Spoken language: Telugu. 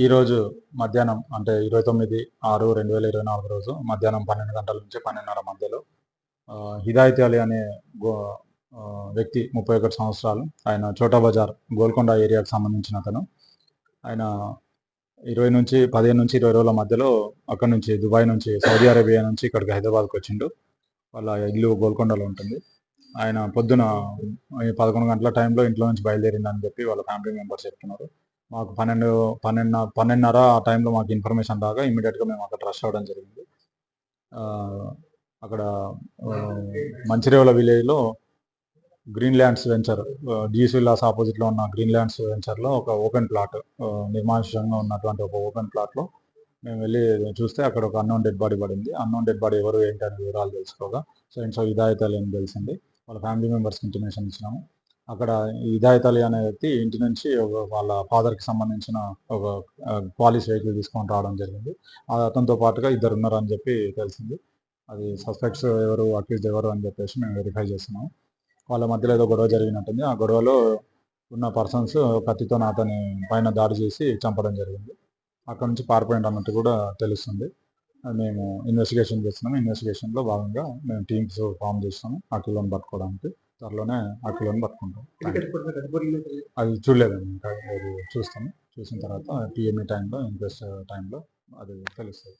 ఈరోజు మధ్యాహ్నం అంటే 29/6/2024 రోజు మధ్యాహ్నం 12 గంటల నుంచి 12:30 మధ్యలో హిదాయత్ అలీ అనే వ్యక్తి 31 సంవత్సరాలు, ఆయన చోటా బజార్ గోల్కొండ ఏరియాకు సంబంధించిన అతను. ఆయన 15 నుంచి 20 రోజుల మధ్యలో అక్కడ నుంచి దుబాయ్ నుంచి సౌదీ అరేబియా నుంచి ఇక్కడికి హైదరాబాద్కి వచ్చిండు. వాళ్ళ ఇల్లు గోల్కొండలో ఉంటుంది. ఆయన పొద్దున 11 గంటల టైంలో ఇంట్లో నుంచి బయలుదేరిందని చెప్పి వాళ్ళ ఫ్యామిలీ మెంబర్స్ చెప్తున్నారు. మాకు 12:30 ఆ టైంలో మాకు ఇన్ఫర్మేషన్ రాగా ఇమీడియట్గా మేము అక్కడ రష్ అవ్వడం జరిగింది. అక్కడ మంచిరేవుల విలేజ్లో Green Lands venture, G's villas ఆపోజిట్లో ఉన్న గ్రీన్ ల్యాండ్స్ వెంచర్లో ఒక ఓపెన్ ప్లాట్, నిర్మానుష్యంగా ఉన్నటువంటి ఒక ఓపెన్ ప్లాట్లో మేము వెళ్ళి చూస్తే అక్కడ ఒక అన్నోన్ డెడ్ బాడీ పడింది. అన్నోన్ డెడ్ బాడీ ఎవరు ఏంటి అనే వివరాలు తెలుసుకోగా సో హిదాయత్ అలీ అని తెలిసింది. వాళ్ళ ఫ్యామిలీ మెంబర్స్కి ఇంటిమేషన్ ఇచ్చినాము. అక్కడ హిదాయత్ అలీ అనే వ్యక్తి ఇంటి నుంచి వాళ్ళ ఫాదర్కి సంబంధించిన ఒక పాలిష్ వెహికల్ తీసుకొని రావడం జరిగింది. అతనితో పాటుగా ఇద్దరు ఉన్నారని చెప్పి తెలిసింది. అది సస్పెక్ట్స్ ఎవరు, అక్యూజ్డ్ ఎవరు అని చెప్పేసి మేము వెరిఫై చేస్తున్నాము. వాళ్ళ మధ్యలో ఏదో గొడవ జరిగినట్టుంది. ఆ గొడవలో ఉన్న పర్సన్స్ కత్తితో అతని పైన దాడి చేసి చంపడం జరిగింది. అక్కడ నుంచి పారిపోయింది అన్నట్టు కూడా తెలుస్తుంది. మేము ఇన్వెస్టిగేషన్ చేస్తున్నాము. ఇన్వెస్టిగేషన్లో భాగంగా మేము టీమ్స్ ఫామ్ చేస్తాము అఖిలను పట్టుకోవడానికి. త్వరలోనే అఖిలను పట్టుకుంటాం. అది చూడలేదండి, ఇంకా అది చూస్తాము. చూసిన తర్వాత పిఎంఈ టైంలో, ఇన్క్వెస్ట్ టైంలో అది తెలుస్తుంది.